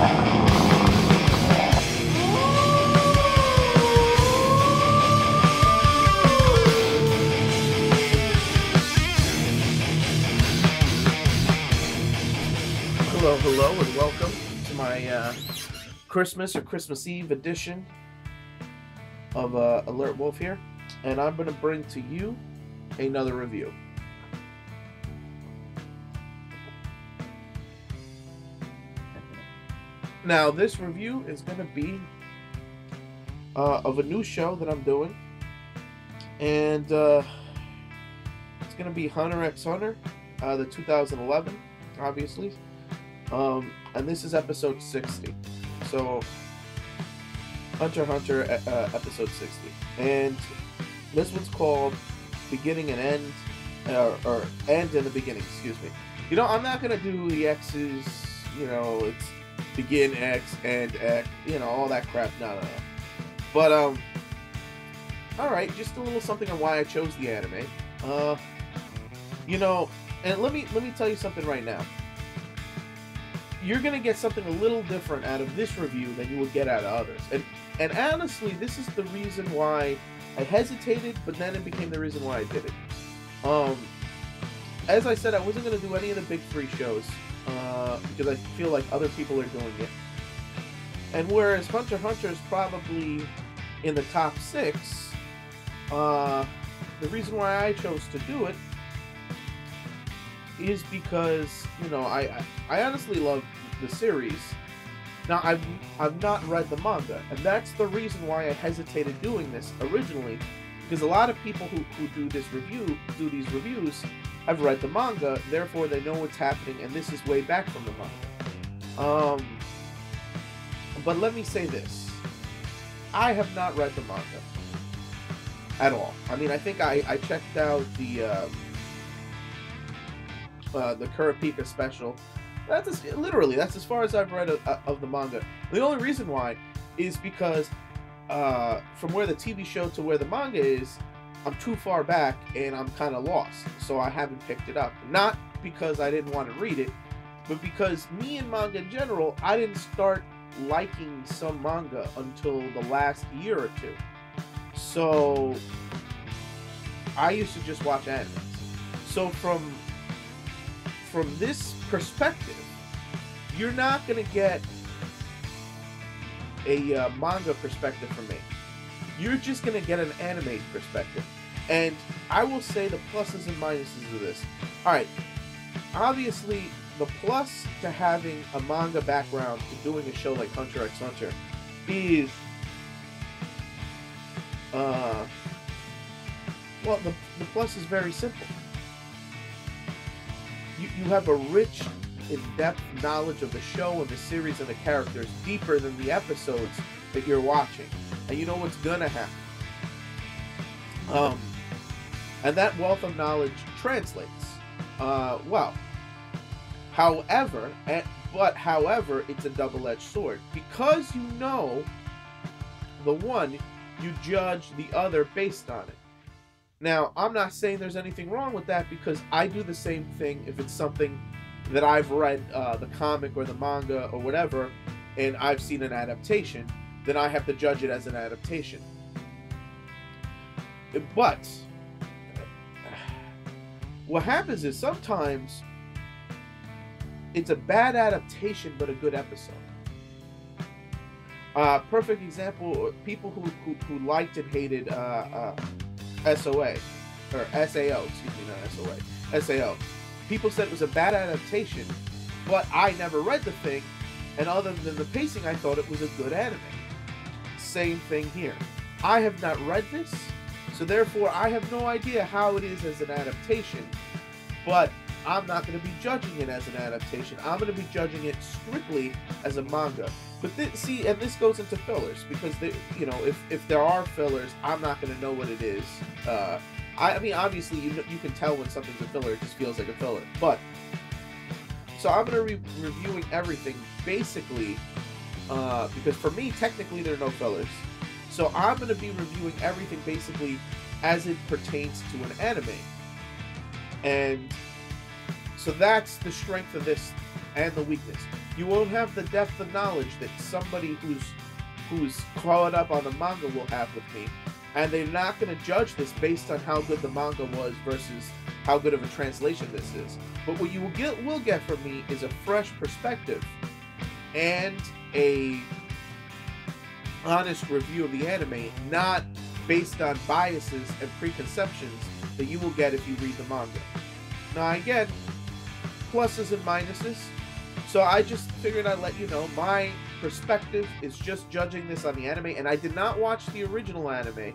Hello, and welcome to my Christmas or Christmas Eve edition of Alert Wolf here, and I'm going to bring to you another review. Now, this review is going to be of a new show that I'm doing, and it's going to be Hunter x Hunter, the 2011, obviously. And this is episode 60. So, Hunter x Hunter, episode 60. And this one's called Beginning and End, or End and the Beginning, excuse me. You know, I'm not going to do the X's, you know, it's begin X, end X, you know, all that crap. No. But, alright, just a little something on why I chose the anime. You know, and let me tell you something right now. You're going to get something a little different out of this review than you would get out of others. And honestly, this is the reason why I hesitated, but then it became the reason why I did it. As I said, I wasn't going to do any of the big three shows, because I feel like other people are doing it. And whereas Hunter x Hunter is probably in the top 6, the reason why I chose to do it is because, you know, I honestly love the series. Now, I've not read the manga, and that's the reason why I hesitated doing this originally, because a lot of people who do these reviews have read the manga, therefore they know what's happening, and this is way back from the manga. But let me say this. I have not read the manga at all. I mean, I think I checked out the Kurapika special. That's as far as I've read of the manga. The only reason why is because from where the TV show to where the manga is, I'm too far back and I'm kind of lost, so I haven't picked it up. Not because I didn't want to read it, but because me and manga in general, I didn't start liking some manga until the last year or two. So I used to just watch anime. So from this perspective, you're not going to get a manga perspective from me. You're just going to get an anime perspective. And I will say the pluses and minuses of this. Alright, obviously, the plus to having a manga background to doing a show like Hunter x Hunter is, well, the plus is very simple. You have a rich, in-depth knowledge of the show and the series and the characters deeper than the episodes that you're watching. And you know what's gonna happen. And that wealth of knowledge translates. Well. However, it's a double-edged sword. Because you know the one, you judge the other based on it. Now, I'm not saying there's anything wrong with that, because I do the same thing if it's something that I've read, the comic or the manga or whatever, and I've seen an adaptation, then I have to judge it as an adaptation. But what happens is sometimes it's a bad adaptation but a good episode. Perfect example, people who liked and hated SOA, or SAO, excuse me, not SOA, SAO. People said it was a bad adaptation, but I never read the thing, and other than the pacing, I thought it was a good anime. Same thing here. I have not read this, so therefore I have no idea how it is as an adaptation, but I'm not going to be judging it as an adaptation. I'm going to be judging it strictly as a manga. But see, and this goes into fillers, because you know, if there are fillers, I'm not going to know what it is. I mean, obviously, you can tell when something's a filler; it just feels like a filler. But so I'm going to be reviewing everything basically, because for me, technically, there are no fillers. So I'm going to be reviewing everything basically as it pertains to an anime, and so that's the strength of this and the weakness. You won't have the depth of knowledge that somebody who's caught up on the manga will have with me, and they're not going to judge this based on how good the manga was versus how good of a translation this is. But what you will get from me is a fresh perspective and a honest review of the anime, not based on biases and preconceptions that you will get if you read the manga. Now, again, pluses and minuses. So I just figured I'd let you know my perspective is just judging this on the anime, and I did not watch the original anime,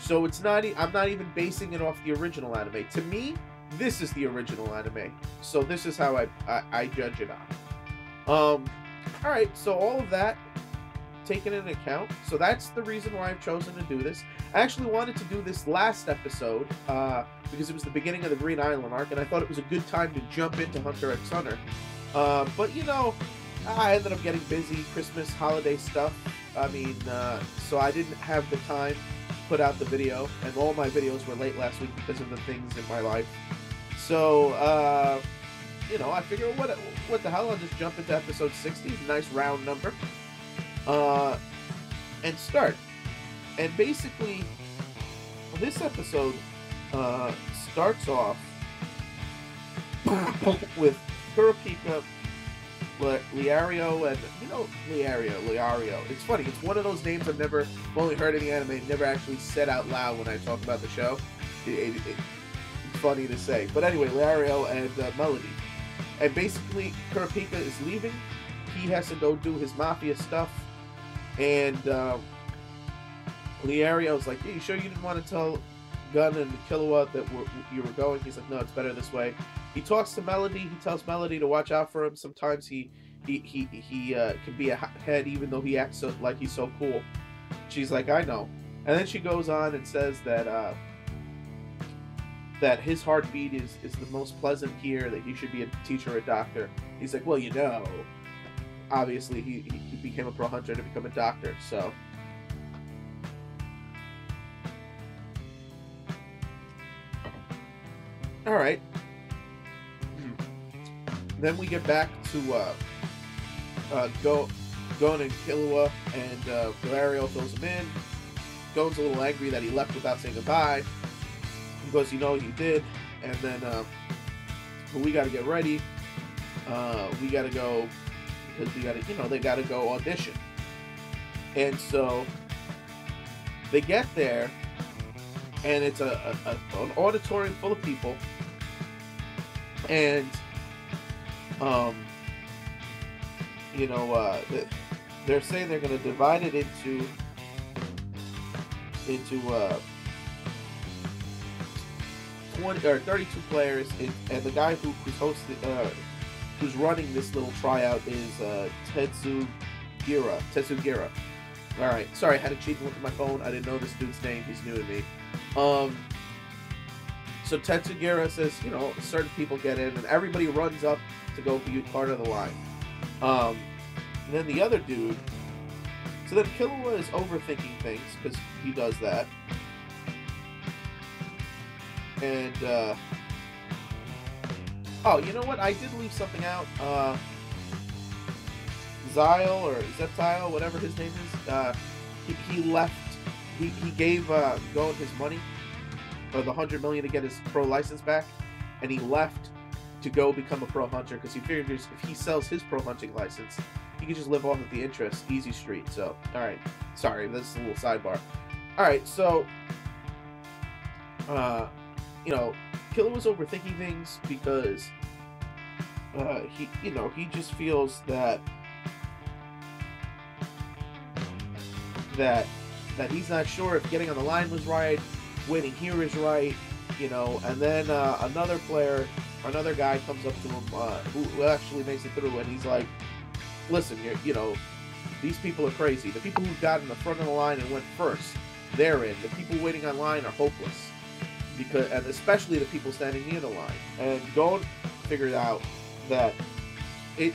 so it's not. I'm not even basing it off the original anime. To me, this is the original anime, so this is how I judge it on. All right, so all of that taken into account, so that's the reason why I've chosen to do this. I actually wanted to do this last episode because it was the beginning of the Green Island arc, and I thought it was a good time to jump into Hunter x Hunter. But you know, I ended up getting busy, Christmas, holiday stuff. I mean, so I didn't have the time to put out the video, and all my videos were late last week because of the things in my life. So, you know, I figured, what the hell, I'll just jump into episode 60, nice round number, and start. And basically, this episode starts off with Kurapika, Liario, and, you know, Liario. It's funny, it's one of those names I've only heard in the anime, never actually said out loud when I talk about the show. It's funny to say. But anyway, Liario and Melody. And basically, Kurapika is leaving. He has to go do his mafia stuff. And Liario's like, hey, you sure you didn't want to tell Gun and Killua that you were going? He's like, no, it's better this way. He talks to Melody. He tells Melody to watch out for him. Sometimes he can be a head even though he acts like he's so cool. She's like, I know. And then she goes on and says that that his heartbeat is the most pleasant here, that he should be a teacher or a doctor. He's like, well, you know, obviously he became a pro hunter to become a doctor, so. All right. Then we get back to Gon and Killua, and Valerio fills him in. Gon's a little angry that he left without saying goodbye. He goes, you know, you did. And then, but we got to get ready. We got to go, because we got to, you know, they got to go audition. And so they get there, and it's an auditorium full of people. And you know, they're saying they're going to divide it into 20 or 32 players, and the guy who's running this little tryout is Tetsugira. All right, sorry, I had to cheat and look at my phone. I didn't know this dude's name. He's new to me. So Tetsugira says, you know, certain people get in, and everybody runs up to go be part of the line. And then the other dude, so then Killua is overthinking things, because he does that. And, oh, you know what? I did leave something out. Zyle, or Zeptile, whatever his name is, he left, he gave Gon his money, or the 100 million to get his pro license back, and he left to go become a pro hunter, because he figures if he sells his pro hunting license, he can just live off of the interest, easy street. So, alright, sorry, this is a little sidebar. Alright, so, you know, Killua was overthinking things because he just feels that he's not sure if getting on the line was right, waiting here is right, you know. And then another guy comes up to him who actually makes it through, and he's like, listen, you know, these people are crazy. The people who got in the front of the line and went first, they're in. The people waiting on line are hopeless, and especially the people standing near the line. And Gon figured out that they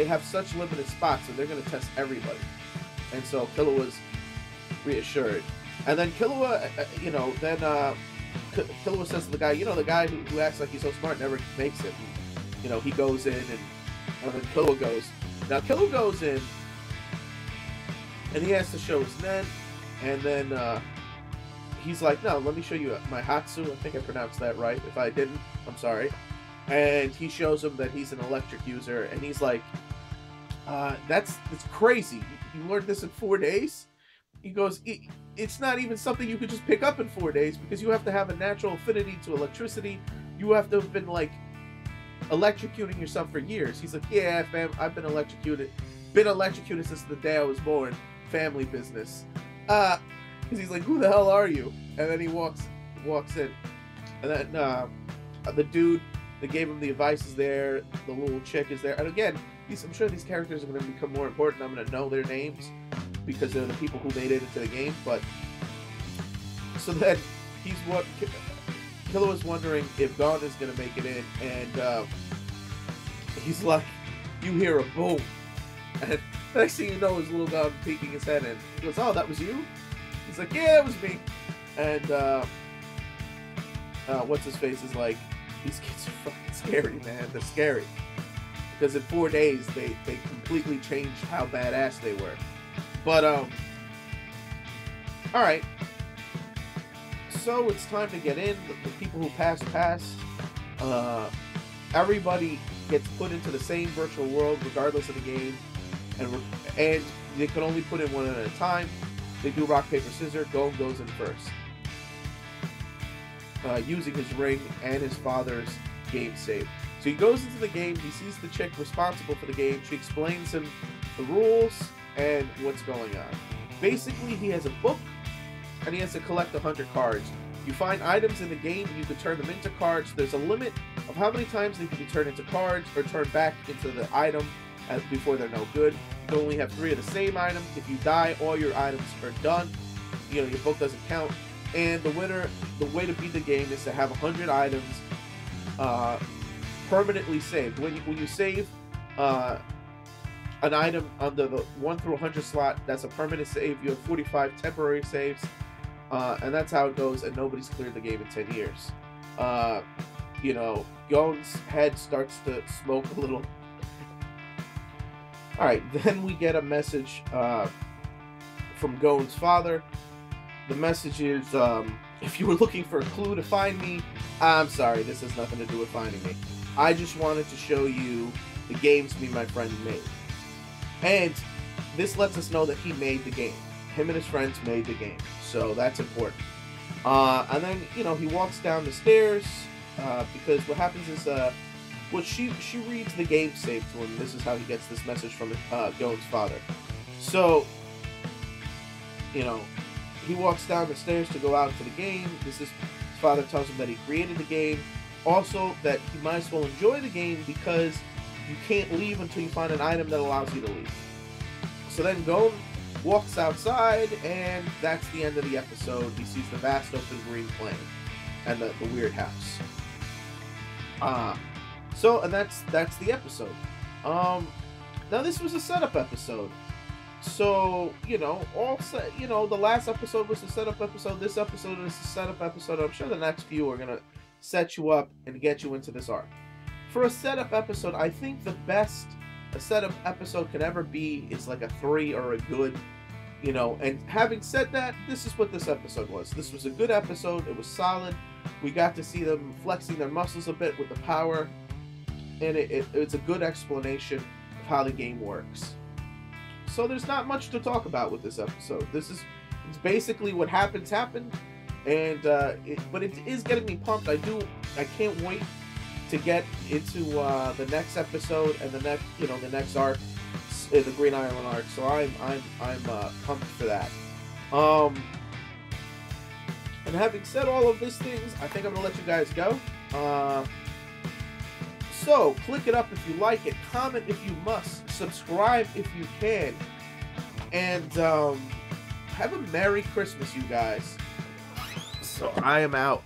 have such limited spots, that they're gonna test everybody. And so Killua was reassured. And then Killua, Killua says to the guy, you know, the guy who acts like he's so smart never makes it. you know, he goes in, and then Killua goes. Now Killua goes in, and he has to show his Nen, and then he's like, no, let me show you my Hatsu. I think I pronounced that right. If I didn't, I'm sorry. And he shows him that he's an electric user, and he's like, that's crazy. You learned this in 4 days? He goes, it's not even something you could just pick up in 4 days, because you have to have a natural affinity to electricity. You have to have been, like, electrocuting yourself for years. He's like, yeah, fam, I've been electrocuted. Been electrocuted since the day I was born. Family business. Because he's like, who the hell are you? And then he walks in. And then the dude that gave him the advice is there. The little chick is there. And again, I'm sure these characters are going to become more important. I'm going to know their names because they're the people who made it into the game. But so then Killua's wondering if Gon is going to make it in, and he's like, you hear a boom, and the next thing you know is little Gon peeking his head in. He goes, oh, that was you? He's like, yeah, that was me. And what's his face is like, these kids are fucking scary, man. They're scary. Because in 4 days, they completely changed how badass they were. But, alright. So it's time to get in. The people who pass. Everybody gets put into the same virtual world, regardless of the game. And they can only put in one at a time. They do rock, paper, scissors. Gon goes in first. Using his ring and his father's game save. So he goes into the game, he sees the chick responsible for the game, she explains him the rules and what's going on. Basically, he has a book, and he has to collect 100 cards. You find items in the game, you can turn them into cards. There's a limit of how many times they can be turned into cards or turned back into the item before they're no good. You can only have 3 of the same item. If you die, all your items are done. You know, your book doesn't count. And the way to beat the game is to have 100 items permanently saved. When you save an item under the 1 through 100 slot, that's a permanent save. You have 45 temporary saves, and that's how it goes. And nobody's cleared the game in 10 years. You know, Gon's head starts to smoke a little. All right, then we get a message from Gon's father. The message is, if you were looking for a clue to find me, I'm sorry, this has nothing to do with finding me. I just wanted to show you the games me and my friend made. And this lets us know that he made the game. Him and his friends made the game. So that's important. And then, you know, he walks down the stairs, because what happens is, well, she reads the game save to him. This is how he gets this message from Gon's father. So, you know, he walks down the stairs to go out to the game. His father tells him that he created the game. Also, that he might as well enjoy the game because you can't leave until you find an item that allows you to leave. So then Gon walks outside, and that's the end of the episode. He sees the vast open green plain and the weird house. And that's the episode. Now this was a setup episode. So, you know, the last episode was a setup episode. This episode is a setup episode. I'm sure the next few are gonna set you up and get you into this arc. For a setup episode, I think the best a setup episode can ever be is like a 3 or a good, you know. And having said that, this is what this episode was. This was a good episode. It was solid. We got to see them flexing their muscles a bit with the power, and it's a good explanation of how the game works. So there's not much to talk about with this episode. It's basically what happened, and but it is getting me pumped. I can't wait to get into the next episode and the next arc, the Green Island arc. So I'm pumped for that. And having said all of these things, I think I'm gonna let you guys go. So click it up if you like it, comment if you must, subscribe if you can, and have a Merry Christmas, you guys. So I am out.